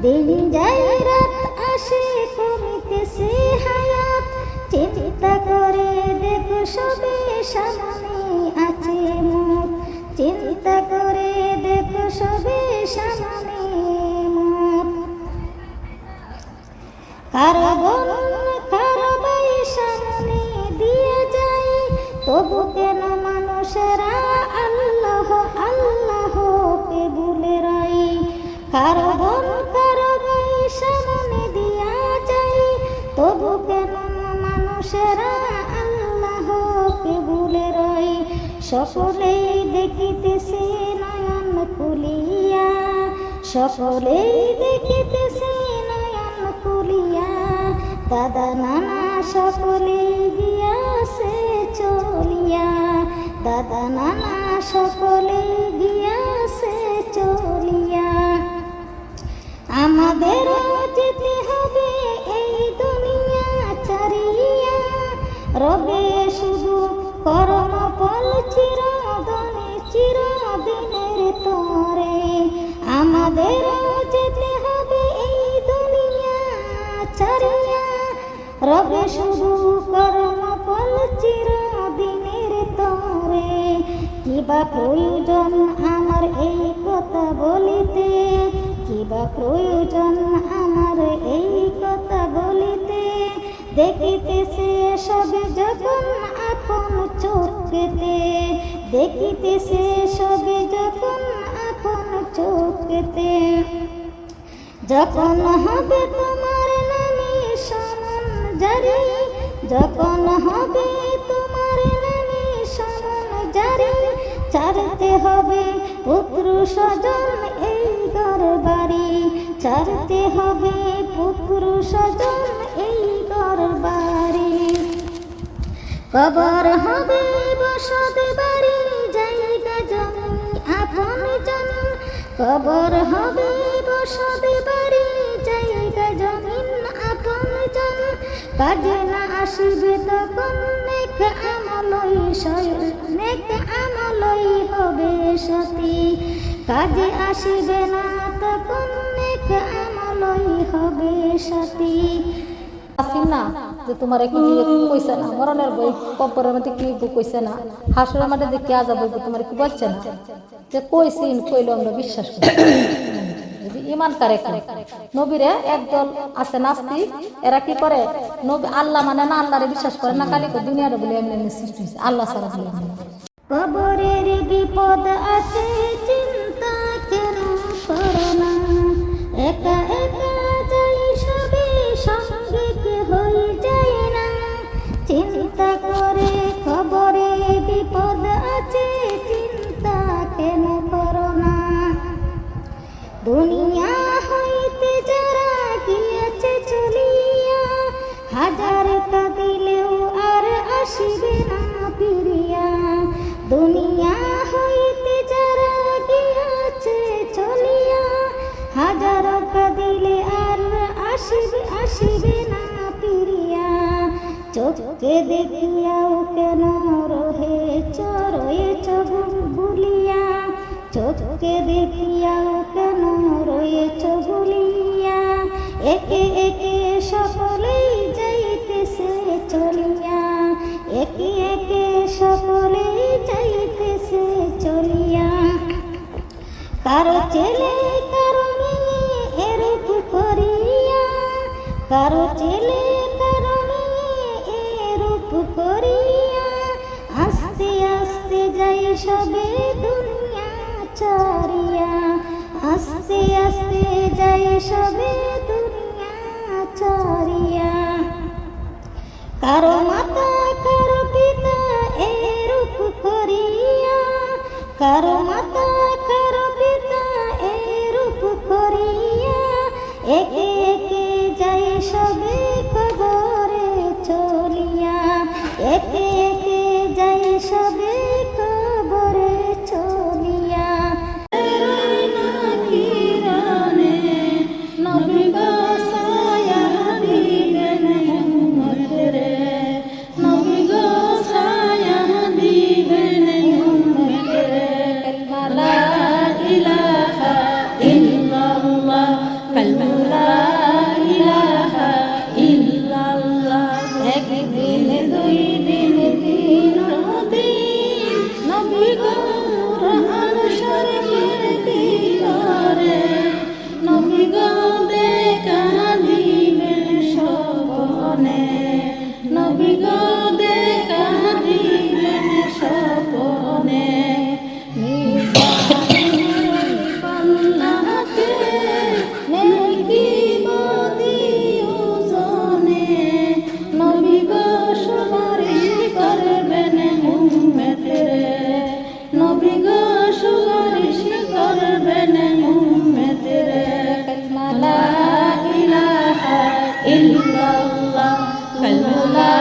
দিন যায় রাত আসে কমিতেছে হায়াত, চিন্তা করে দেখো সবে সামনে আছে মুখ, চিন্তা করে দেখো সবে সামনে মুখ। কারো বোন কারো ভাই সামনে দিয়ে যায়, তবু কেন মানুষেরা আল্লাহ আল্লাহকে ভুলে রয়। কারো বোন কারো ভাই সামনে দিয়া যায়, তবু কেন মানুষেরা আল্লাহকে ভুলে রয়। সকলেই দেখিতেছে নয়ন খুলিয়া, সকলেই দেখিতেছে নয়ন খুলিয়া, দাদা নানা সকলেই গিয়াছে চলিয়া, দাদা নানা সকলেই গিয়াছে চলিয়া। আমাদের যেতে হবে এই দুনিয়া ছাড়িয়া, রবে শুধু কর্ম ফল চিরদিনে চিরদিনের তরে। আমাদের যেতে হবে এই দুনিয়া ছাড়িয়া, রবে শুধু কর্ম ফল চিরদিনের তরে। কিবা প্রয়োজন আমার এই কথা বলিতে, কিবা প্রয়োজন আমার এই কথা বলিতে, দেখিতেছে সবে যখন আপন চোখেতে, দেখিতেছে সবে যখন আপন চোখেতে। যখন হবে তোমার নামে সমন জারি, যখন হবে তোমার নামে সমন জারি, ছাড়তে হবে পুত্র স্বজন এই ঘর বাড়ি, ছাড়তে হবে পুত্র স্বজন এই ঘর বাড়ি। কবর হবে বসত বাড়ি জায়গা জমি আপন জন, কবর হবে বসত বাড়ি জায়গা জমিন আপন জন। কাজে না আসিবে তখন নেক আমলই নেক আমলই হবে সাথী, কাজে আসিবে না তখন নেক আমলই হবে সাথী। আসিল না যে তোমার কি কইছে না, মরণের বই কবরের মধ্যে কি কইছে না, হাসরের মধ্যে যে কে আযাব হইব তোমার কি বলছে না, যে কইছিন কইলো আমরা বিশ্বাস করি। যদি ঈমান করে নবীরে একদল আছে নাস্তিক, এরা কি করে নবী আল্লাহ মানে না, আল্লাহরে বিশ্বাস করে না, কালি দুনিয়ার বলে এমনি সৃষ্টি হইছে আল্লাহ ছাড়া বলে। কবরের বিপদ আছে চিন্তা কেন করো না, একা একা যাই সবে সঙ্গে কেহই যায় না। চিন্তা করে খবরে বিপদ আছে চিন্তা কেন করো না। দুনিয়া হইতে যারা গিয়েছে চলিয়া, হাজার কাঁদিলেও আর আসিবে না ফিরিয়া। দুনিয়া হইতে যারা গিয়েছে চলিয়া, হাজার কাঁদিলে আর আসিবে না ফিরিয়া। চোখে দেখিয়াও কেন রহে রয়েছ ভুলিয়া, চোখে দেখিয়াও কেন রয়েছ ভুলিয়া। একে একে সকলেই যাইতেছে চলিয়া, একে একে সকলেই যাইতেছে চলিয়া। কারো ছেলে কারো মেয়ে এরূপ করিয়া, কারো ছেলে কারো মেয়ে এরূপ করিয়া, আস্তে আস্তে যাই সবে দুনিয়া ছাড়িয়া, আস্তে আস্তে যাই সবে দুনিয়া ছাড়িয়া। কারো মাতা কারো পিতা এরূপ করিয়া, কারো মাতা কারো পিতা এরূপ করিয়া, একে একে যাই সবে কবরে চলিয়া, একে একে যাই সবে কবরে চলিয়া। كلمة লা ইলাহা ইল্লাল্লাহ। একদিন দুই দিন তিন দিন নবী গো কুরআন শরীফের ভিতরে নবী গো দেখা দিবেন স্বপ্নে নবী গো দেখা দিবেন স্বপ্নে পান্নাকে নেকি মদিও জনে নবী গো সুপারিশ করবেন উম্মতেরে নবী গো সুপারিশ করবেন উম্মতেরে কালিমা লা ইলাহা ইল্লাল্লাহ কালিমা লা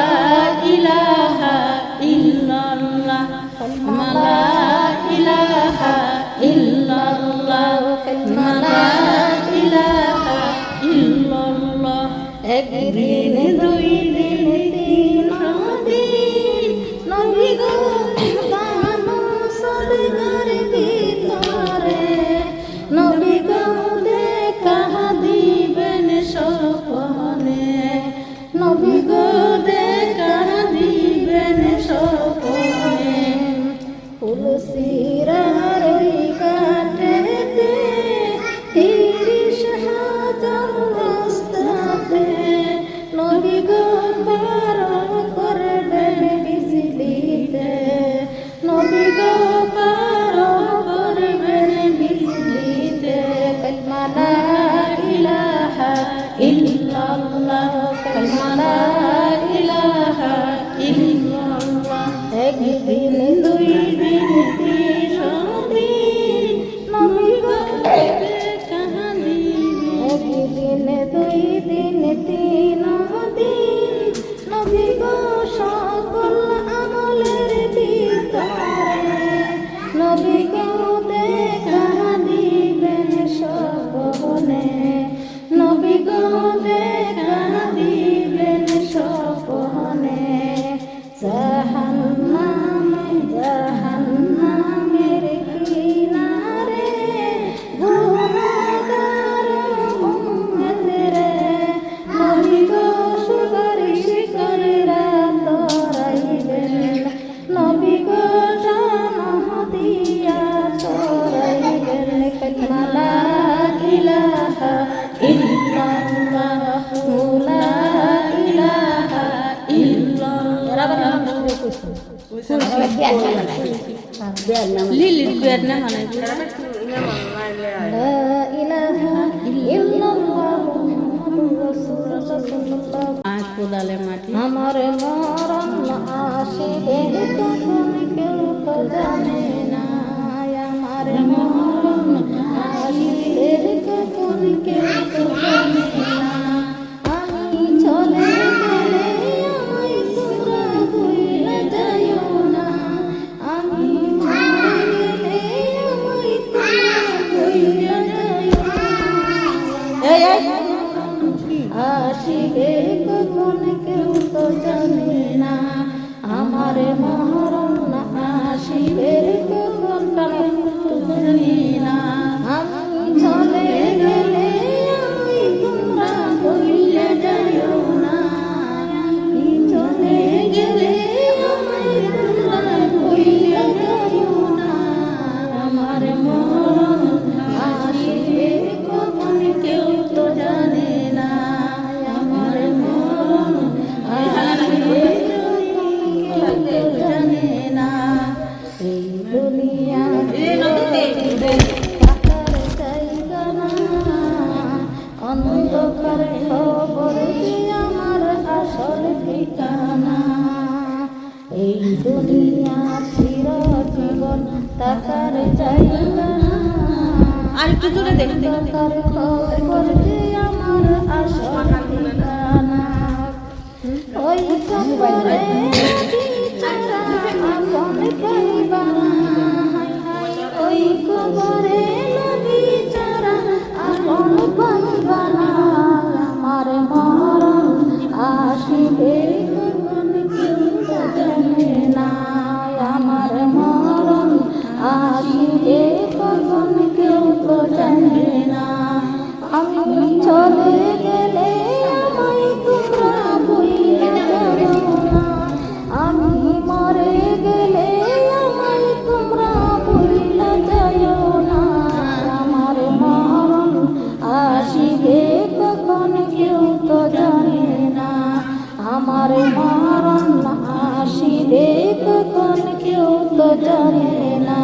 ইলাহা ইল্লাল্লাহ কালিমা লা ইলাহা ইল্লাল্লাহ কালিমা লা ইলাহা ইল্লাল্লাহ। একদিন দুই দিন তিন দিন নবী গো কানো সদগার ভিতরে নবী গো দেখা দিবেন স্বপ্নে নবী গো দেখা দিবেন স্বপ্নে তুলসীরার ওই কাঠেতে ৩০,০০০ রাস্তাতে নবী গো পার করবেন বিজলিতে নবী গো পার করবেন বিজলিতে কালিমা লা ইলাহা ইল্লাল্লাহ কালিমা লা ইলাহা ইল্লাল্লাহ। একদিন দুই দিন তিন দিন নবী গো দেখা দিবেন একদিন দুই দিন তিন দিন নবী গো সকল আমলের ভিতরে নবী গো দেখা দিবেন স্বপ্নে নবী গো দেখা দিবেন স্বপ্নে জাহান্নামের কিনারে গুনাহগার উম্মতেরে নবী গো সুপারিশ কইরা তরাইবেন নবী গো জান্নাত দিয়া তরাইবেন কালিমা লা ইলাহা ইল্লাল্লাহ লা ইলাহা ইল্লাল্লাহ। লিলির বের না মানে লা ইলাহা ইল্লাল্লাহ মুহাম্মাদুর রাসূলুল্লাহ। আজ কোদালে মাটি আমার মরণ আসিবে তখন কেউ তো জানে না আমার মরণ আসিবে তখন কেউ তো জানে না আমি চলে গেলে আমায় তোমরা ভুলে যাইও না আমি মরে গেলে আমায় তোমরা ভুলে যাইও না আসিবে কখন কেউ তো জানে না আমার মরণ আসিবে কখন কেউ তো জানে না আমি চলে গেলে আমায় তোমরা ভুলে যাইও না আমি চলে গেলে আমায় তোমরা ভুলে যাইও না আমার মরণ আসিবে কখন কেউ তো জানে না আমার মরণ আসিবে কখন কেউ জানে না এই দুনিয়াতে থাকার জায়গা না অন্ধকার খবর যে আমার আসল ঠিকানা এই দুনিয়া চিরজীবন থাকার জায়গা না আর একটু জোরে দেখতে খবর যে আমার আসল ঠিকানা ওই কবরে বিচারা আপন পাইবা না ওই কবরে বিচারা আপন পাইবা না আমার মরণ আসিবে কখন কেউ তো জানে না আমার মরণ আসিবে কখন কেউ তো জানে না আমি চলে গেলে আমায় তোমরা ভুলে যাও না, আমি মরে গেলে আমায় তোমরা ভুলে যাও না। আমার মরণ আসিবে কখন কেউ তো জানে না, আমার মরণ আসিবে কখন কেউ তো জানে না।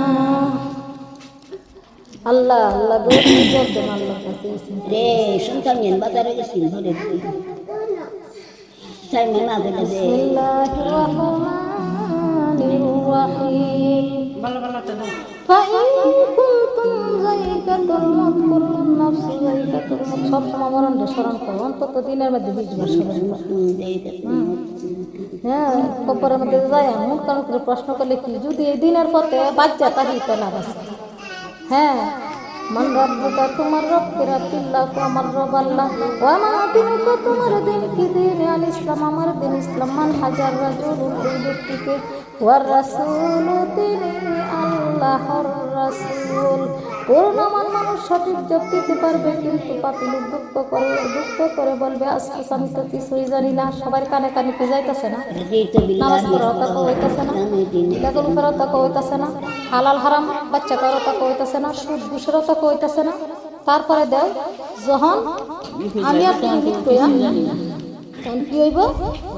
আল্লাহ আল্লাহ গো জর্জন আল্লাহর কাছে রে শুনতাম যেন বাজারে গেছি ধরে চাই মনে আছে যে বিসমিল্লাহির রাহমানির রাহিম। ফাইন কুনতুম যায়িকাতুল মউত কুল্লুন নাফসি যায়িকাতুল মউত। সব সময় মরণটা স্মরণ করো, অন্তত দিনের মধ্যে 20 বার স্মরণ করো। হ্যাঁ, কবরের মধ্যে যায় এমন কারণ করে প্রশ্ন করলে কি যদি এই দিনের পথে বাচ্চা তাহিতে না বাঁচে। হ্যাঁ, মান রব্বুকা তোমার রব কিরাতিল্লাহ তো আমার রব আল্লাহ, ওয়া মা দিনুকা তোমার দিন কি দিন আল ইসলাম আমার দিন ইসলাম, মান হাজার রাজুল ওই ব্যক্তিকে, ওয়ার রাসূল তিনি আল্লাহর রাসূল। পূর্ণমান মানুষ সঠিক জব দিতে পারবে, কিন্তু পাপী লোক দুঃখ করে বলবে আজকে আমি তো কিছুই জানি না। সবার কানে কানে কি যাইতেছে না? নামাজ পড়াও তা হইতেছে না, ইলাগুল করাও তা হইতেছে না, হালাল হারাম বাচ্চা করাও তা হইতেছে না, সুদ ঘুষেরও তা হইতেছে না। তারপরে দেও যখন আমি আর তুমি মৃত্যু তখন কি হইব?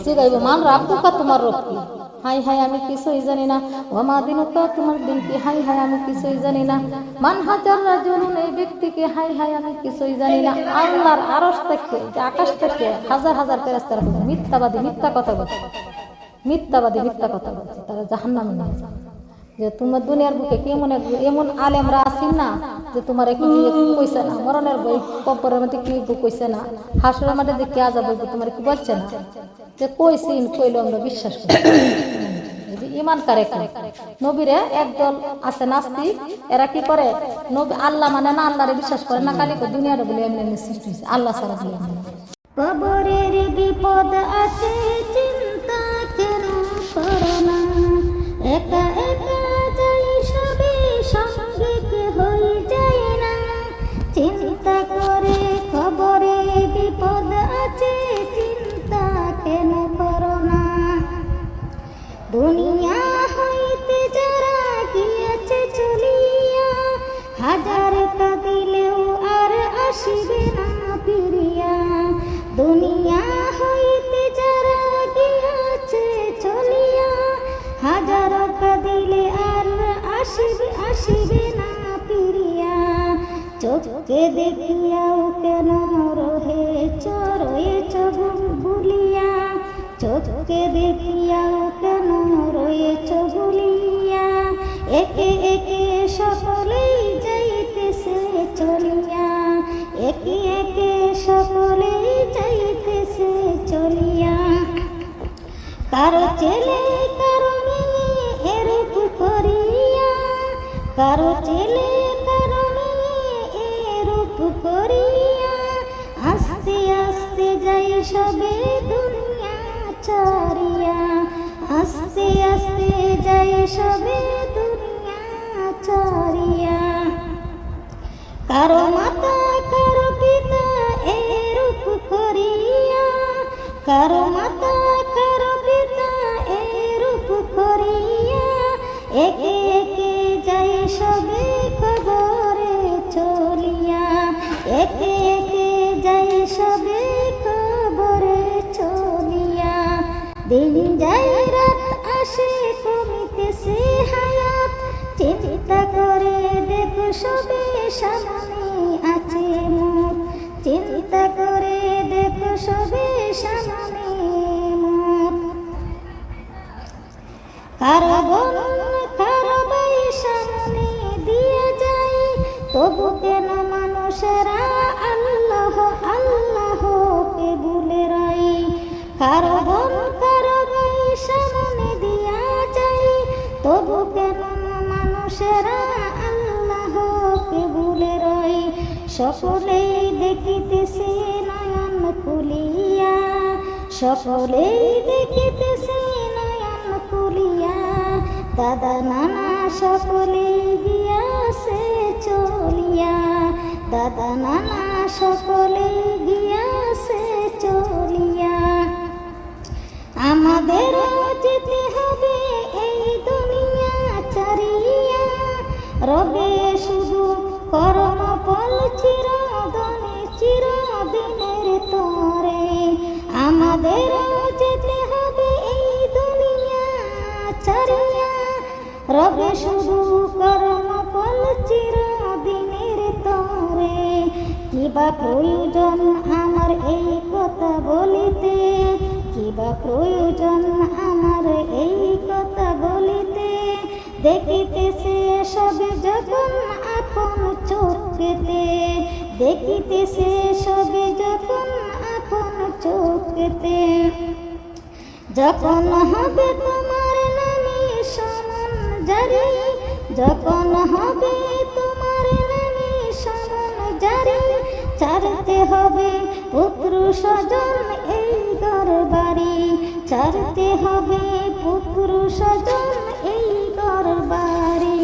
জিগাইব মান রাব্বুকা তোমার রব কি? হাই হাই আমি কিছুই জানি না। ওয়া মা দিনুকা তোমার দিন কি? হাই হাই আমি কিছুই জানি না। মান হাজার রাজুলুন এই ব্যক্তিকে, হাই হাই আমি কিছুই জানি না। আল্লাহর আরশ থেকে, যে আকাশ থেকে হাজার হাজার ফেরেশতারা বলছে মিথ্যাবাদী, মিথ্যা কথা বলছে, মিথ্যাবাদী মিথ্যা কথা বলছে, তারা জাহান্নামে নিয়ে যাবে। যে তোমার দুনিয়ার বুকে কেমন এমন আলেমরা আছেন না যে তোমার একটু কইছে না, মরণের বই কবরের মধ্যে কি কইছে না, হাসরের মধ্যে যে কে আযাব হইব তোমার কি বলছে না, যে কইছিন কইলো আমরা বিশ্বাস করি। ইমান কারে নবীরে একদল আছে নাস্তিক, এরা কি করে নবী আল্লাহ মানে না, আল্লাহরে বিশ্বাস করে না, কালিকে দুনিয়ারে বলে এমনি এমনি সৃষ্টি হয়েছে, আল্লাহ ছাড়া বলে এমনি। কবরের বিপদ আছে চিন্তা কেন করো না, একা একা যাই সবে সঙ্গে হয়ে যায় না। চিন্তা করে কবরে বিপদ আছে চিন্তা কেন করো না। দুনিয়া হইতে যারা গিয়েছে চলিয়া, হাজার কাঁদিলেও আর আসিবে না ফিরিয়া। দুনিয়া হইতে যারা গিয়েছে চলিয়া, হাজার কাঁদিলে আর আসিবে না ফিরিয়া। চোখে দেখিয়াও কেন রহে রয়েছ ভুলিয়া, চোখে দেখিয়াও কেন রয়েছ ভুলিয়া। একে একে সকলেই যাইতেছে চলিয়া, একে একে সকলেই যাইতেছে চলিয়া। কারো ছেলে কারো মেয়ে এরূপ করিয়া, কারো ছেলে কারো মেয়ে এরূপ করিয়া। আস্তে আস্তে যাই সবে দুনিয়া ছাড়িয়া, আস্তে আস্তে যাই সবে দুনিয়া ছাড়িয়া। কারো মাতা কারো পিতা এরূপ করিয়া, কারো মাতা কারো পিতা এরূপ করিয়া। একে একে যাই সবে কবরে চলিয়া, একে একে যাই সবে কবরে চলিয়া। দিন যাই রাত আসে কমিতেছে হায়াত, চিন্তা করে দেখো সবে সামনে আছে মুখ, চিন্তা করে দেখো সবে সামনে মুখ। কারো বোন কারো ভাই সামনে দিয়ে যায়, তবু কেন মানুষেরা আল্লাহ আল্লাহকে ভুলে রয়। কারো বোন কারো ভাই সামনে দিয়া যায়, তবু কেন মানুষেরা আল্লাহকে ভুলে রয়। সকলেই দেখিতেছে নয়ন খুলিয়া, সকলেই দেখিতেছে নয়ন খুলিয়া। দাদা নানা সকলেই গিয়াছে চলিয়া, দাদা নানা সকলে গিয়াছে চলিয়া। আমাদের যেতে হবে এই দুনিয়া ছাড়িয়া, রবে শুধু কর্ম ফল চিরদিনের তরে। আমাদের যেতে হবে এই দুনিয়া ছাড়িয়া, রবে শুধু কর্ম ফল চিরদিনের তরে। কিবা প্রয়োজন আমার এই কথা বলিতে, কিবা প্রয়োজন আমার এই কথা বলিতে, দেখিতেছে সবে যখন আপন চোখেতে, দেখিতেছে সবে যখন আপন চোখেতে। যখন হবে তোমার নামে সমন জারি, যখন হবে তোমার নামে সমন জারি, ছাড়তে হবে পুত্র স্বজন এই ঘরবাড়ি, ছাড়তে হবে পুত্র স্বজন এই ঘরবাড়ি।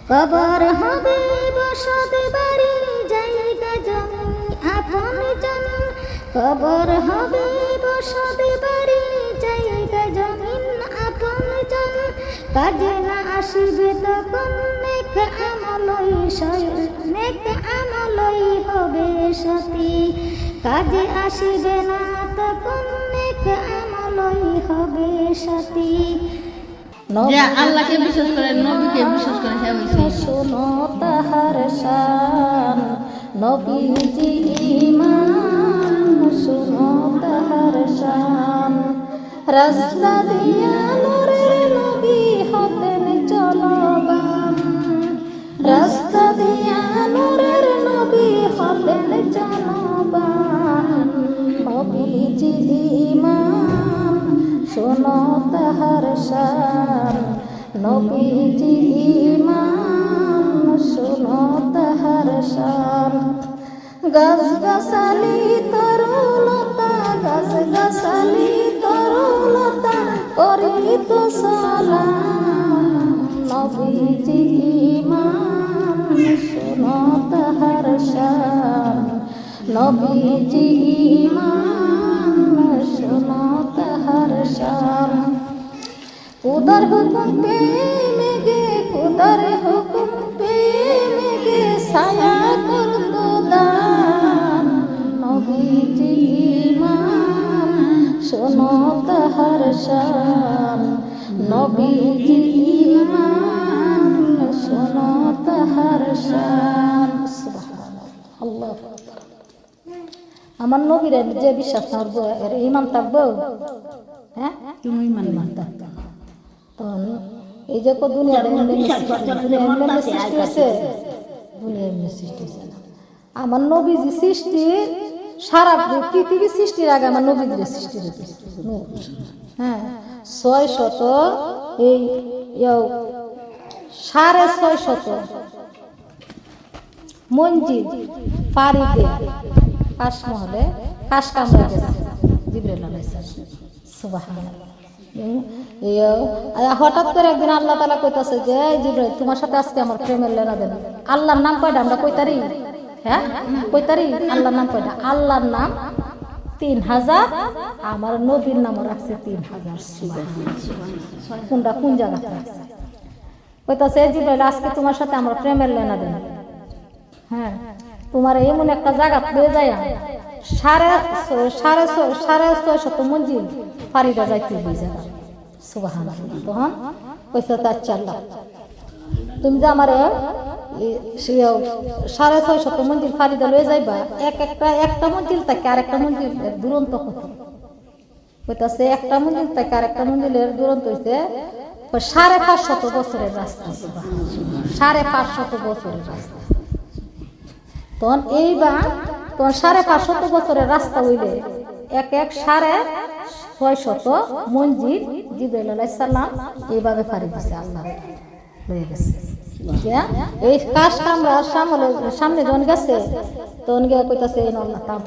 কবর হবে বসত বাড়ি, জায়গা জমি আপন জন। কবর হবে বসত বাড়ি, জায়গা জমিন আপন জন। কাজে না আসিবে তখন নেক আমলই হবে সাথী, কাজে আসিবে না তখন নেক আমলই হবে সাথী। যে আল্লাহকে বিশ্বাস করে, নবীকে বিশ্বাস করে, হ্যাঁ বলছি। শোনো তাহার শান, নবীজি ঈমান, শোনো তাহার শান। রাস্তা দিয়া নূরের নবী হতেন চলবান, রাস্তা দিয়া নূরের নবী হতেন চলবান। নবীজি ঈমান, শোনো তাহার শান, নবীজি ঈমান, শোনো তাহার শান। গাছ গাছালি তরুলতা, গাছ গাছালি তরুলতা করিত সালাম। নবীজি ঈমান, শোনো তাহার শান, নবীজি ঈমান, শোনো তাহার শান। খুদার হুকুম পেয়ে মেঘে, খুদার হুকুম পেয়ে মেঘে ছায়া করত দান। নবীজি ঈমান, শোনো তাহার শান, নবীজি ঈমান, শোনো তাহার শান। সুবহানাল্লাহ, আল্লাহু আকবার। আমার নবীর যে বিশ্বাস থাকবো, এর ঈমান থাকবো, হ্যাঁ তুমি ইমান মান। থাকতো না। তখন এই যে দুনিয়ার সৃষ্টি হয়েছে, দুনিয়ার সৃষ্টি হয়েছে না। আমার নবীজি সৃষ্টির সারা পৃথিবী সৃষ্টির আগে আমার নবীজির সৃষ্টি হয়েছে। হ্যাঁ, 600 এই 650 মঞ্জিল পাড়ি দিয়ে কাশমহলে কাশ কামড়া গেছে জিবরাইল আলাইহিস সালাম। সুবহানাল্লাহ। হঠাৎ করে একদিন আল্লাহ তাআলা কইতাছে যে জিবরাইল, তোমার সাথে আজকে আমার প্রেমের লেনাদেন। আল্লাহর নাম কয়টা আমরা কইতারি? হ্যাঁ কইতারি? আল্লাহর নাম কয়টা? আল্লাহর নাম 3000, আমার নবীর নামও রাখছে 3000। কোনটা কোন জায়গাতে রাখছে? কইতাছে জিবরাইল, আজকে তোমার সাথে আমার প্রেমের লেনাদেন। হ্যাঁ, তোমার এমন একটা জায়গা পেয়ে যায় 650 মঞ্জিল পাড়িটা যাইতে ওই জায়গা। সুবহানাল্লাহ। তখন কইছে আচ্ছা আল্লাহ, তুমি যে আমার 650 মঞ্জিল পাড়িটা লয়ে যাইবা, একটা মঞ্জিল থেকে আরেকটা মঞ্জিল দুরন্ত কত? কইতাছে একটা মঞ্জিল থেকে আরেকটা মঞ্জিলের দুরন্ত হইছে 550 বছরের রাস্তা। 550 বছরের রাস্তা। তখন এইবার তোমার 550 বছরের রাস্তা হইলে এক 650 মঞ্জিল জিবরাইল আলাইহিস সালাম এইভাবে পাড়ি দিছে, আল্লাহ লয়ে গেছে। এই কাশ কামড়ার সামনে যখন গেছে তখন গিয়ে কইতাছে এই আল্লাহ তাম,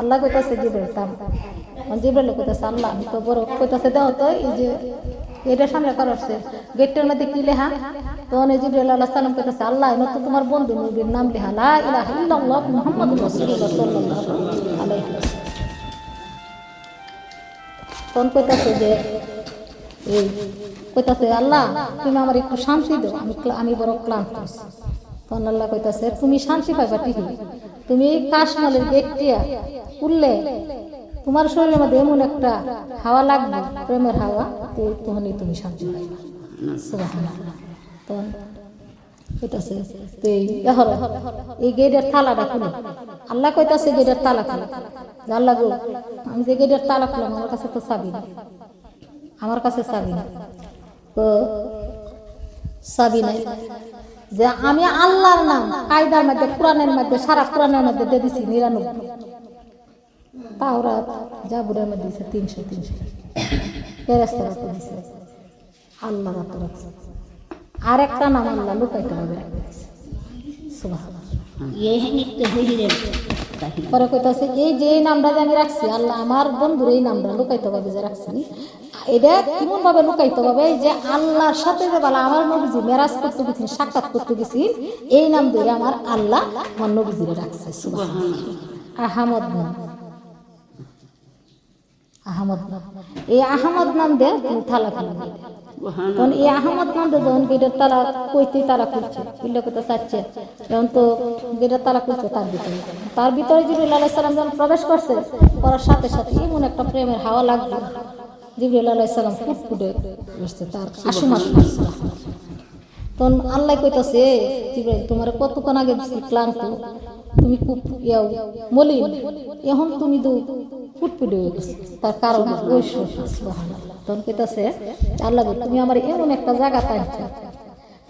আল্লাহ কইতাছে জিব্রাইল তাম জিব্রাইল কইতাছে আল্লাহ আমি তো বড় কইতাছে দাও তো এই যে এটা সামনে করছে গেটের মধ্যে কি লেখা তখন জিব্রাইল আলাইহিস সালাম কইতাছে আল্লাহ এনে তো তোমার বন্ধু নবীর নাম লেখা লা ইলাহা ইল্লাল্লাহ মুহাম্মাদুর রাসূলুল্লাহ সাল্লাল্লাহু আলাইহি ওয়াসাল্লাম তখন কইতাছে যে এই কইতাছে আল্লাহ তুমি আমার একটু শান্তি দাও আমি বড় ক্লান্ত আছি তখন আল্লাহ কইতাছে তুমি শান্তি পাইবা ঠিকই তুমি কাশমালের গেটটিয়া উঠলে তোমার শরীরের মধ্যে এমন একটা হাওয়া লাগবে প্রেমের হাওয়া তো তখনই তুমি শান্তি পাইবা সুবহানাল্লাহ তখন কইতাছে তো এই গেটের তালাটা খুলে আল্লাহ কইতাছে গেটের তালা খুলে আল্লাহ গো আমি যে গেটের তালা খুললাম আমার কাছে তো চাবি না আমার কাছে চাবি না তো চাবি নাই যে আমি আল্লাহর নাম কায়দার মধ্যে কোরআনের মধ্যে সারা কোরআনের মধ্যে দিয়ে দিছি 99 তাওরাত জাবুরের মধ্যে দিছে 300 ফেরেশতারা তো দিছে আল্লাহ রাত রাখছে আর একটা নাম আল্লাহ লুকাইতে হবে সুবহানাল্লাহ ये है नित्य हरिरे পরে কইতাছে এই যে এই নামটা যে আমি রাখছি আল্লাহ আমার বন্ধুর এই নামটা লুকাইতে হবে যে রাখছি এটা কেমন ভাবে লুকাইতে হবে যে আল্লাহর সাথে যে বলা আমার নবীজি মেরাজ করতে গেছি সাক্ষাৎ করতে গেছি এই নাম ধরে আমার আল্লাহ আমার নবীজিরে রাখছে সুবহানাল্লাহ আহমদ নাম আহমদ নাম এই আহমদ নাম দে তুমি থালা খুলে তখন এই আহমদ নাম দে যখন গেটের তালা কইতে তারা খুলছে খুললে কোথাও চাচ্ছে তখন তো গেটের তালা খুলছে তার ভিতরে জিবরিল আলাইহিস সালাম যখন প্রবেশ করছে করার সাথে সাথে এমন একটা প্রেমের হাওয়া লাগলো জিবরিল আলাইহিস সালাম ফুটফুটে বসছে তার আশু মাস তখন আল্লাহ কইতাছে জিবরিল তোমার কতক্ষণ আগে ক্লান্ত তুমি খুব মলিন এখন তুমি তো ফুটফুটে হয়ে গেছে তার কারণ ওই সুবহানাল্লাহ তখন কইতাছে আল্লাহ তুমি আমার এমন একটা জায়গা পাইছো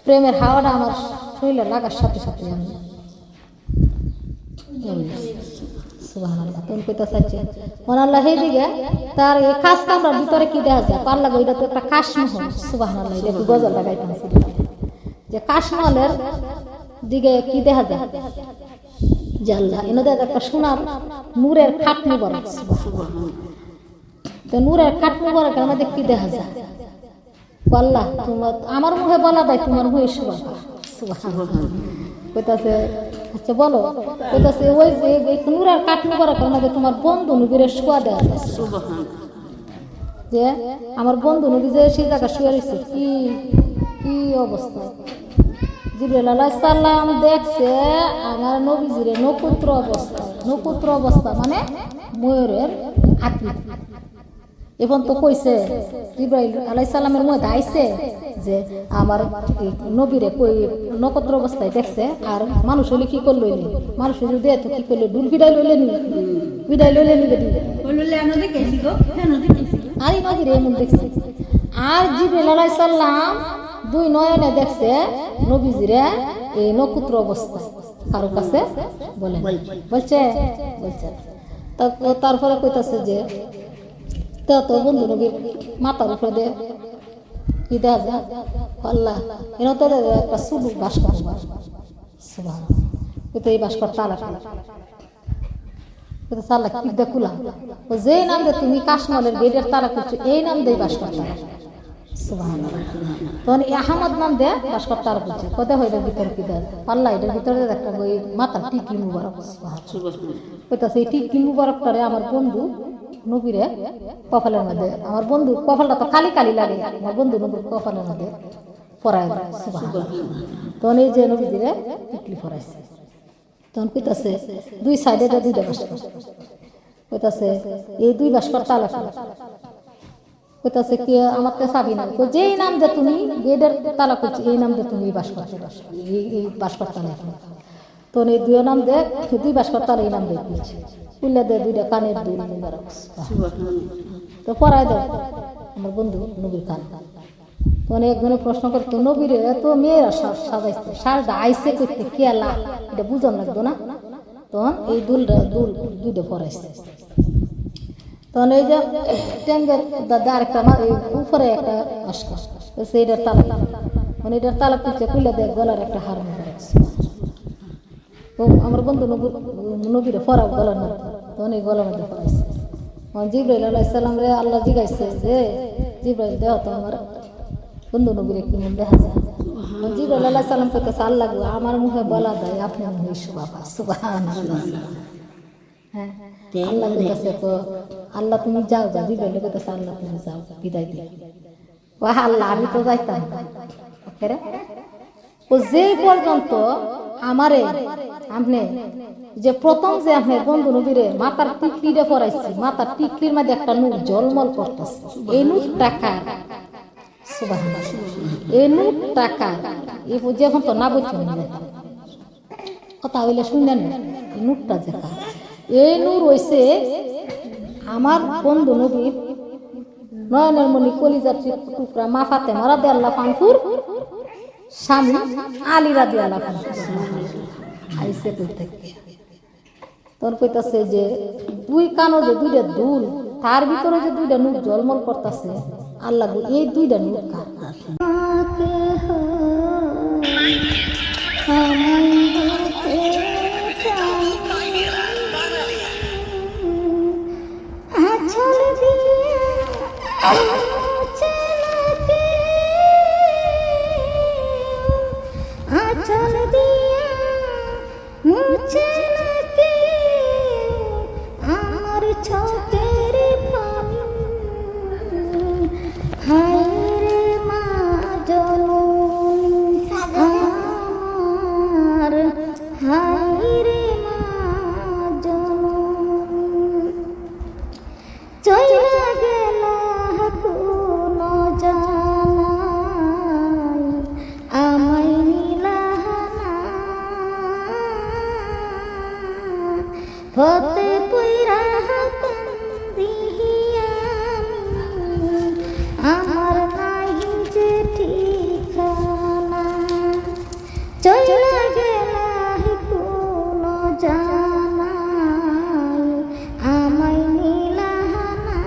প্রেমের হাওয়াটা আমার শরীরে লাগার সাথে সাথে আমি সুবহানাল্লাহ তখন কইতাছে মন আল্লাহ হে দিকে তার এই খাস কামরার ভিতরে কি দেখা যায় আল্লাহ ওইটা তো একটা কাশমহল সুবহানাল্লাহ এটা কি গজল লাগাইতাছে যে কাশমহলের দিকে কি দেখা যায় জাল্লা এনদের একটা সোনার নূরের খাট মুবারক তো নূরের খাট মুবারক আমাদের কি দেখা যায় আল্লাহ তোমার আমার মুখে বলা দেয় তোমার মুখে সুবহানাল্লাহ কইতাছে আচ্ছা বলো কইতাছে ওই যে নূরের খাট মুবারক আমাদের তোমার বন্ধু নবীর শোয়া দেয়া আছে সুবহানাল্লাহ যে আমার বন্ধু নবী যে সেই জায়গা শুয়ে রইছে কি কি অবস্থা জিবরাইল আলাইহিস সালাম দেখছে আমার নবীজিরে নক্ষত্র অবস্থা মানে ময়ূরের আকৃতি এখন তো কইছে জিবরাইল আলাইহিস সালামের মধ্যে আইছে যে আমার নবীরে কই নক্ষত্র অবস্থায় দেখছে আর মানুষ হলে কি করলো মানুষ যদি এত কি করলো ডুল বিদায় লইলে নি আর নবীরে এমন দেখছে আর জিবরাইল আলাইহিস সালাম দুই নয়নে দেখছে নবীজিরে এই নক্ষত্র অবস্থায় কারো কাছে বলছে তারপরে কইতাছে যে তো বন্ধু নবীর মাথার উপরে দে কি দেখা যায় আল্লাহ এনে তো একটা সুলু ভাস্কর সুবহানাল্লাহ এই ভাস্কর তালা আল্লাহ কি দেখুলাম যে নাম দিয়ে তুমি কাশমালের গেটের তালা করছো এই নাম দিয়ে ভাস্কর তালা সুবহানাল্লাহ তখন আহমদ নাম দে ভাস্কর তারা করছে কোথায় হয় এটার ভিতরে কি দেয় আল্লাহ এটার ভিতরে একটা ওই মাথার টিকি মুবারক কইতাছে এই টিকি মুবারকটারে আমার বন্ধু নবীরে কপালের মধ্যে আমার বন্ধু কপালটা তো কালি কালি লাগে আমার বন্ধু নবীর কপালের মধ্যে পরায় দেয় সুবহানাল্লাহ তখন এই যে নবীরে টিকলি পরাইছে তখন কইতাছে দুই সাইডে দুইটা ভাস্কর কইতাছে এই দুই ভাস্কর তালা কইতাছে কি আমার তো চাবি না যেই নাম দে তুমি গেটের তালা করছি এই নাম দে তুমি ভাস্কর এই ভাস্কর তালা তো এই দুই নাম দে দুই ভাস্কর তালা এই নাম দে উল্লে দে দুইটা কানের দুল মুবারক তো পরাই দাও আমার বন্ধু নবীর কান তখন একজনে প্রশ্ন করতো নবীরে এত মেয়েরা সাজাইছে সাজটা আইসে করতে কেলা এটা বুঝন লাগতো না তখন এই দুইটা পরাইছে তখন এই যে ট্যাঙ্গের আরেকটা উপরে একটা ভাস্কর সেইটার তালা মানে এটার তালা খুলছে খুলে দেয় গলার একটা হার মুবারক তো আমার বন্ধু নবীরে পরাও গলার মধ্যে তো তখন এই গলার মধ্যে পড়াইছে জিব্রাইল আলাইহিস সালাম রে আল্লাহ জিগাইছে যে জিব্রাইল দেহ তো আমার বন্ধু নবীর একটু মন দেখা যায় জিব্রাইল আলাইহিস সালাম কইতেছে আল্লাহ গো আমার মুখে বলা দেয় আপনি মুখে সুবহানাল্লাহ হ্যাঁ আল্লাহ কইতেছে আল্লাহ তুমি যাও যা জিব্রাইল কইতেছে আল্লাহ তুমি যাও বিদায় দিও ও আল্লাহ আমি তো যাইতাম ওকে ও যে পর্যন্ত আমারে আপনি যে প্রথম যে আপনি বন্ধু নবীরে মাথার টিকলিটা পরাইছি মাথার টিকলির মধ্যে একটা নূর জলমল করতেছে এই নূর টাকা সুবহানাল্লাহ এই নূর টাকা এই যখন তো না বুঝছো কথা হইলে শুনলেন এই নূরটা দেখা এই নূর হইছে আমার বন্ধু নবীর নয়নের মণি কলিজার টুকরা মা ফাতেমা রাদিয়াল্লাহু আনহুর স্বামী আলী রাদিয়াল্লাহু আনহু আইসে কইতে তোর কইতাছে যে দুই কানো যে দুইটা দুল তার ভিতরে যে দুইটা নূর ঝলমল করতেছে আল্লাহ গো এই দুইটা নূর কার आंचल दिया मुझे लगे আমার চোখের পানি হায় রে মা জননী আমার হায় রে মা জননী চইলা গেল কোন জানাই আমায় হতে পইরা কান্দিয়া আমার নাই যে ঠিকানা চইলা গেলা কোন জানাই আমায় নিলানা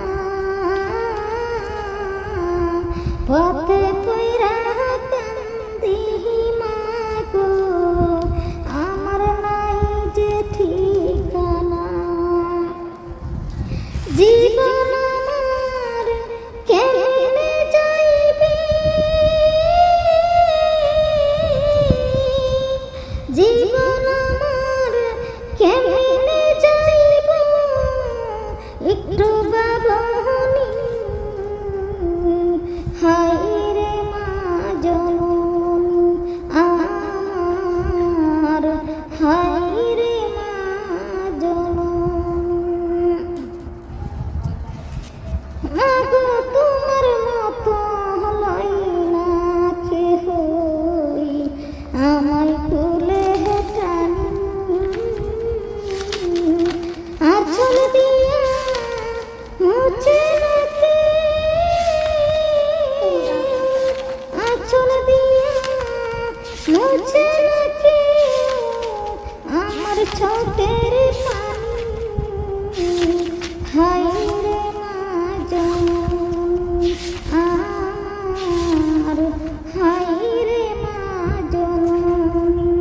হতে পইরা কান্দি মাগো আমার নাই যে ঠিকানা জীবন আমার কেমনে যাইবে জীবন আমার কেমনে যাইব একটু বাবনি হায় রে মা জননী আমার হায় রে মা জননী মাগো তোমার মতো হলাই না কেহ আমায় কুলে টানি আঁচল দিয়া মুছে নাকি আঁচল দিয়া মুছে নাকি আমার চোখের পানি হায় রে মা জননী আমার হায় রে মা জননী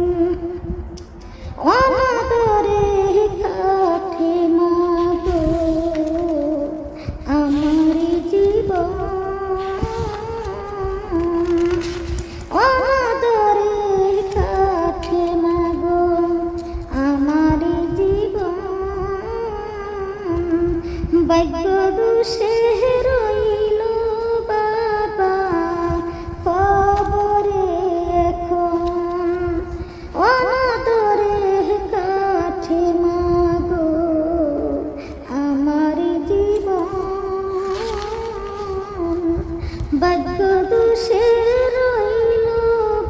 অনাদরে কাঠে মাগো আমার জীবন অনাদরে কাঠে মাগো আমার জীবন ভাগ্য দোষে রইল বাবা কবরে এখন অনাদরে কাঠে মাগো আমার জীবন ভাগ্য দোষে রইল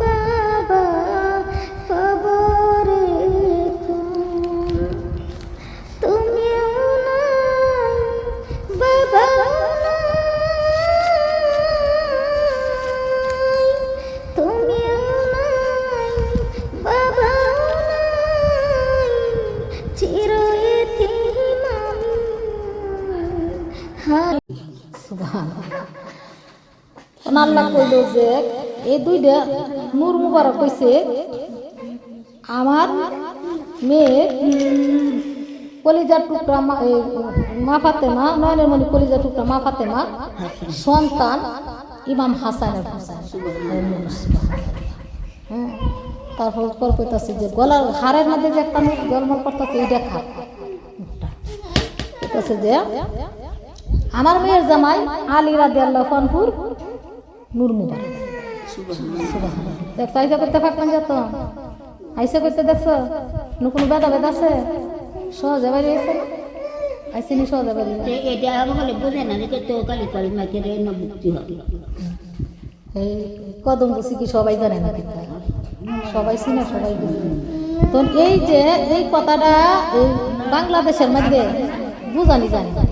বাবা কবরে এখন তুমিও নাই বাবা নাই তুমিও নাই বাবা নাই চির এতিম আমি হায় সুবহানাল্লাহ আল্লাহ কইল যে এই দুইটা নূর মুবারক হইছে আমার মেয়ে কলিজার টুকরা মা ফাতেমা, নয়নের মণি কলিজার টুকরা মা ফাতেমা সন্তান ইমাম হাসান আর হুসাইন। হ্যাঁ, তারপর পর কইতাছে যে গলার হাড়ের মধ্যে যে একটা মুখ জলমল করতেছে এইটা খা। কইতাছে যে আমার মেয়ের জামাই আলী রাদিয়াল্লাহু আনহুর নূর মুবারক। সুবহানাল্লাহ। দেখো আইসা করতে পারতাম যেত, আইসা করতে দেখছো কোনো বেদা বেদা আছে? সহজে বাড়ি আইসে আইসিনি সহজে বাড়ি। এটা বলে বোঝে না যে তো কালি কালি মাকে রে না মুক্তি হবে। এই কদম বসি কি সবাই জানে না? কিন্তু সবাই চিনে, সবাই বুঝে। তো এই যে এই কথাটা এই বাংলাদেশের মধ্যে বুঝানি জানি না,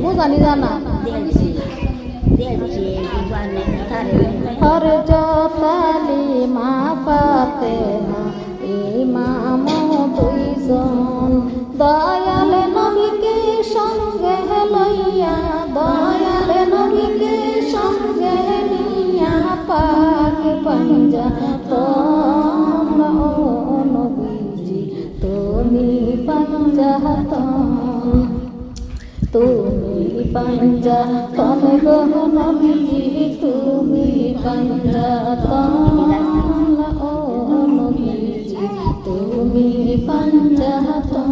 বুঝানি জানা। হরজতালি মা ফাতেমা ইমাম দুইজন, দয়াল নবীকে সঙ্গে লইয়া, দয়াল নবীকে সঙ্গে নিয়া পাক পাঞ্জাতন, ও নবীজি তুমি পাঞ্জাতন, তুমি পাঞ্জাতন গো নবীজি তুমি পাঞ্জাতন, ও নবীজি তুমি পাঞ্জাতন।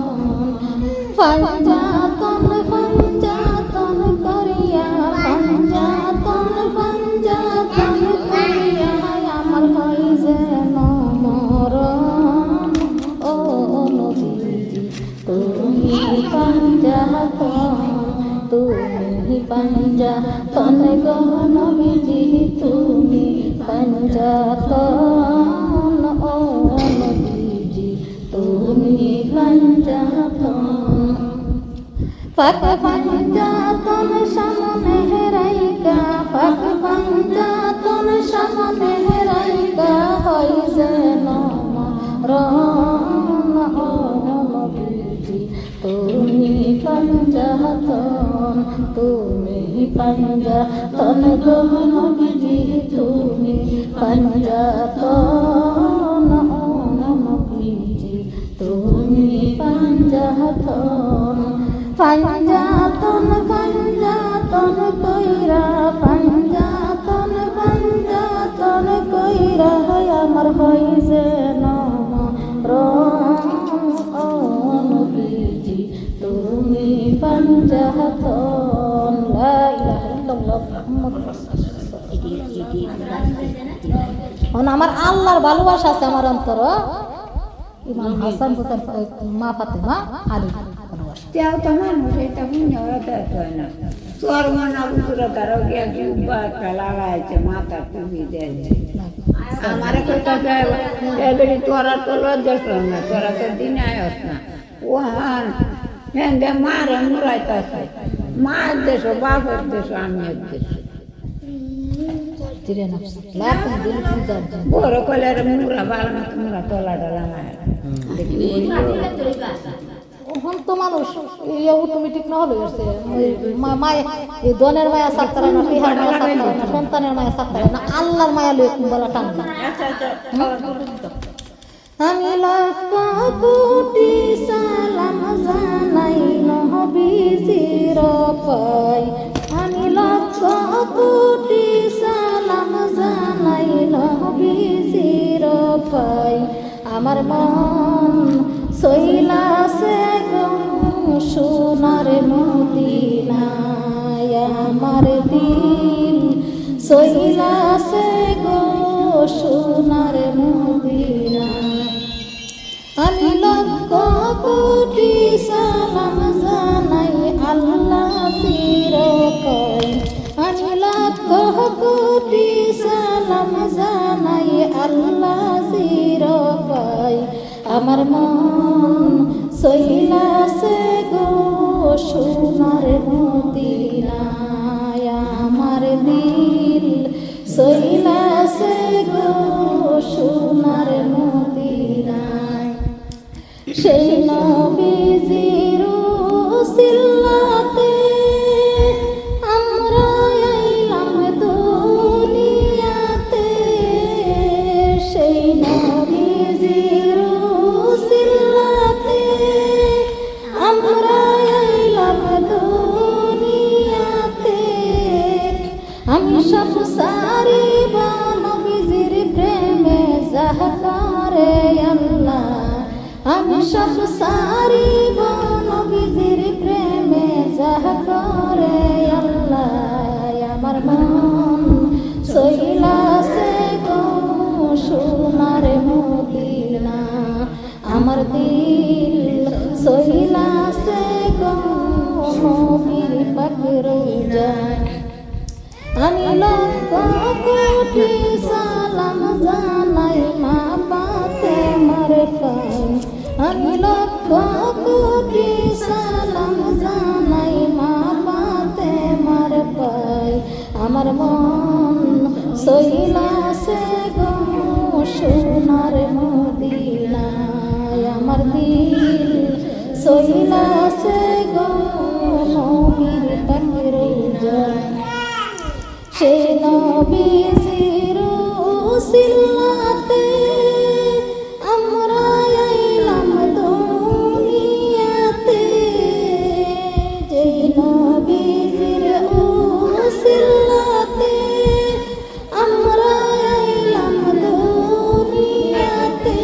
পাঞ্জাতন পাঞ্জাতন করিয়া, পাঞ্জাতন পাঞ্জাতন করিয়া আমার হই যেন মরণ, ও নবীজি তুমি পাঞ্জাতন, তুমি পাঞ্জাতন গো নবীজি তুমি পাঞ্জাতন, ও নবীজি তুমি পাঞ্জাতন। পাক পাঞ্জাতন সামনে হেরাইকা, পাক পাঞ্জাতন সামনে হেরাইকা হই যেন মরণ, ও নবীজি তুমি পাঞ্জাতন, তুমি পাঞ্জাতন গো নবীজি তুমি পাঞ্জাতন, ও নবীজি তুমি পাঞ্জাতন। পাঞ্জাতন পাঞ্জাতন কইরা, পাঞ্জাতন পাঞ্জাতন কইরা আমার হই যেন মরণ, ও নবীজি তুমি পাঞ্জাতন। লা ইলাহা ইল্লাল্লাহ মুহাম্মাদুর রাসূলুল্লাহ। আমার আল্লাহর ভালোবাসা আছে আমার অন্তর, ইমাম হাসান হুসাইন মা ফাতেমা আলী ভালোবাসা। তেও তোমার মুখে তখন নেওয়া হয় না, তোর মনে পুরো তারা গিয়া জুব্বা একটা লাগাইছে, মাথা টুপি দিয়েছে। আমার এবারে তোরা তো লজ্জাস না, তোরা তো দিনে আয়স না। ও হান হ্যাঁ মারে মুরাইতেছে, মার দেশ বাপের দেশ আমির দেশ। বড় কলের মুরা বালা মতো মুরা তোলা ডালা মায়ের এখন তো মানুষ অটোমেটিক না হলে মায়ে দনের মায়া সাক্তারে না, পিহার মায়া সাক্তারে না, সন্তানের মায়া সাক্তারে না, আল্লাহর মায়া লয়ে কুম্বলা টানবে। আমি লক্ষ কোটি সালাম জানাই নবীজির পাই, আমি লক্ষ কোটি সালাম জানাই নবীজির পাই। আমার মন সইলাছে গো সোনার মদিনায়, আমার দিল সইলাছে গো সোনার মদিনায়। আমি লক্ষ কোটি সালাম জানাই আল্লাহ চিরকাল, আমি লক্ষ কোটি সালাম জানাই আল্লাহ চিরকাল। আমার মন সইলাছে গো সোনার মদিনায়, আমার দিল সইলাছে গো সোনার মদিনায়। সেই নবীজির উসিলাতে আমরা আইলাম দুনিয়াতে, সেই নবীজির উসিলাতে লক্ষ কোটি সালাম জানাই মা ফাতেমার পায়ে আমি লক্ষ কোটি সালাম জানাই মা ফাতেমার পায়ে আমার মন সইলাছে গো সোনার মদিনায় আমার দিল সইলাছে গো নবীর পাকের রওজায় সে নবীজির উসিলাতে আমরা আইলাম দুনিয়াতে যে নবীজির উসিলাতে আমরা আইলাম দুনিয়াতে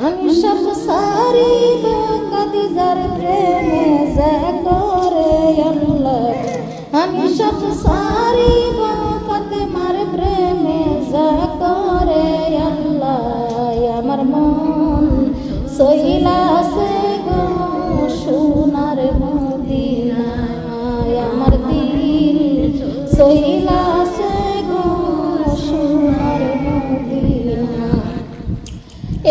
আমি সব সারিব কাদিজার প্রেমে যা করে আল্লাহ আমি সব সারিব ফাতেমার প্রেমে যা করে আল্লাহ আমার মন সইলাছে গো সোনার মদিনায় আমার দিল সইলাছে গো সোনার মদিনায়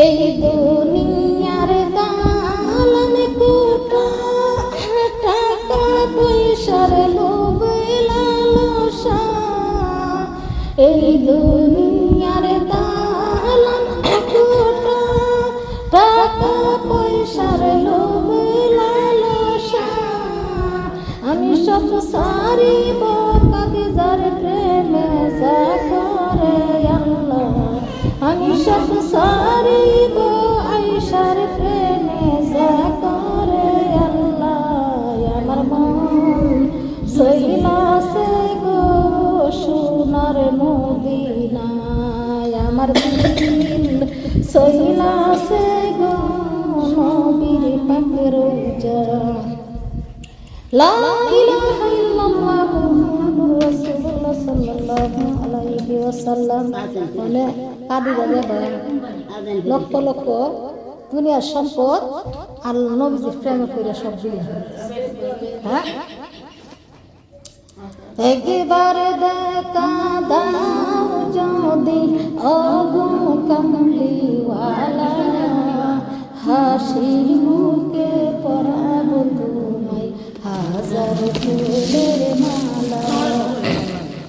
এই দুনিয়ার দালান কোঠা টাকা পয়সার লোভ লালসা এই দুনিয়ার দালান কোঠা টাকা পয়সার লোভ লালসা আমি সব সারিব কাদিজার প্রেমে যা করে আল্লাহ আমি সব সারিব আয়েশার প্রেমে যা করে আল্লাহ আমার মন সইলাছে গো সোনার মদিনায় আমার দিল সইলাছে গো নবীর পাকের রওজায় লা ইলাহা ইল্লাল্লাহ মুহাম্মাদুর রাসূলুল্লাহ সাল্লাল্লাহু আলাইহি ওয়াসাল্লাম বলে কাদিজা দেবে লক্ষ লক্ষ দুনিয়ার সম্পদ আর নবীজির প্রেমে করে সব দিলে হ্যাঁ একবার দেখা দাও যদি অগো কামলিওয়ালা হাসি মুখে পরাবো তোমায় হাজার ফুলের মালা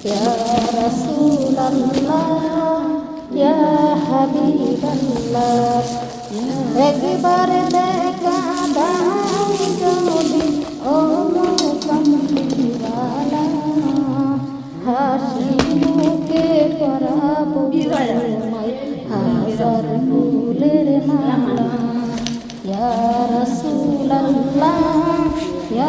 ইয়া রাসূলুল্লাহ ইয়া হাবিবাল্লাহ একবার দেখা দাও যদি ও কামলিওয়ালা হাসি মুখে পরাবো তোমায় হাজার ফুলের মালা ইয়া রাসূলুল্লাহ ইয়া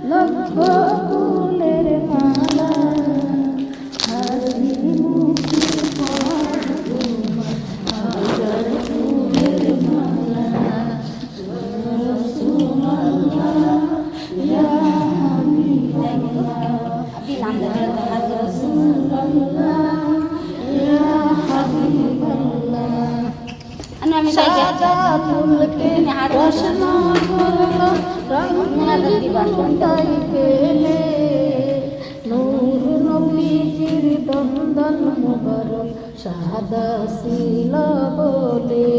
লক্ষ ফুলের মালা হাসি মুখে পরাবো হাজার ফুলের মালা রাসূলুল্লাহ ইয়া হাবিবাল্লাহ সাদা ফুলকে রসন করলো রঙাই পেলে নূর নবীজির দন্দন মুবারক সাদা ছিল বলে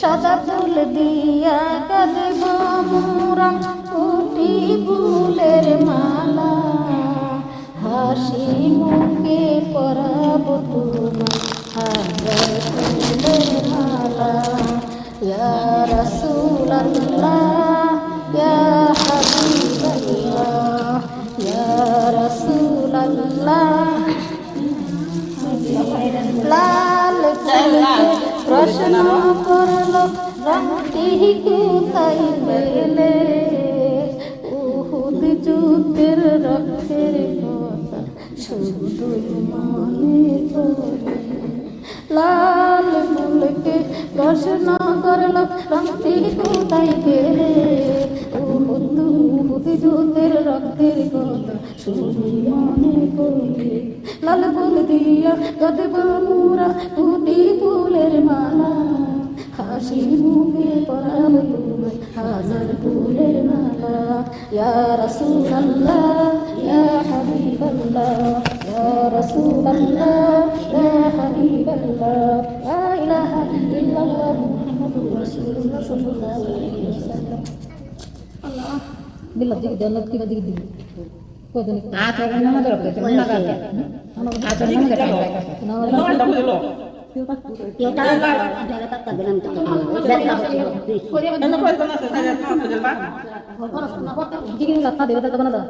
সাদা ফুল দিয়া কাঁদব মোরা কোটি ফুলের মালা হাসি মুখে পরাবো তোমায় হাজার ফুলের মালা ইয়া রাসূলুল্লাহ ইয়া হাবিবাল্লাহ ইয়া রাসূলুল্লাহ লাল ফুলকে প্রশ্ন করলো রঙটি কোথায় পেলে উহুদ যুদ্ধের রক্তের কথা শুধু মনে সাহস না করলো রামতে কোথায় পেলে উহুদি যুদ্ধের রক্তের কথা শুধু মনে পড়ে লাল ফুল দিয়া কাঁদব মোরা উটি ফুলের মালা হাসি মুখে পরাব তোমায় হাজার ফুলের মালা ইয়া রাসূলুল্লাহ ইয়া হাবিবাল্লাহ ইয়া রাসূলুল্লাহ ইয়া হাবিবাল্লাহ লা ইলাহা ইল্লাল্লাহ মুহাম্মাদুর রাসূলুল্লাহ সাল্লাল্লাহু আলাইহি ওয়াসাল্লাম আল্লাহ বিল্লাহ দিকে দেন কি দিকে কই দেন আচরণ নামাজ রাখতে না কাটে আচরণ নামাজ রাখতে Kita ada kata bilang itu. Jadi nggak tahu dia kata mana dah.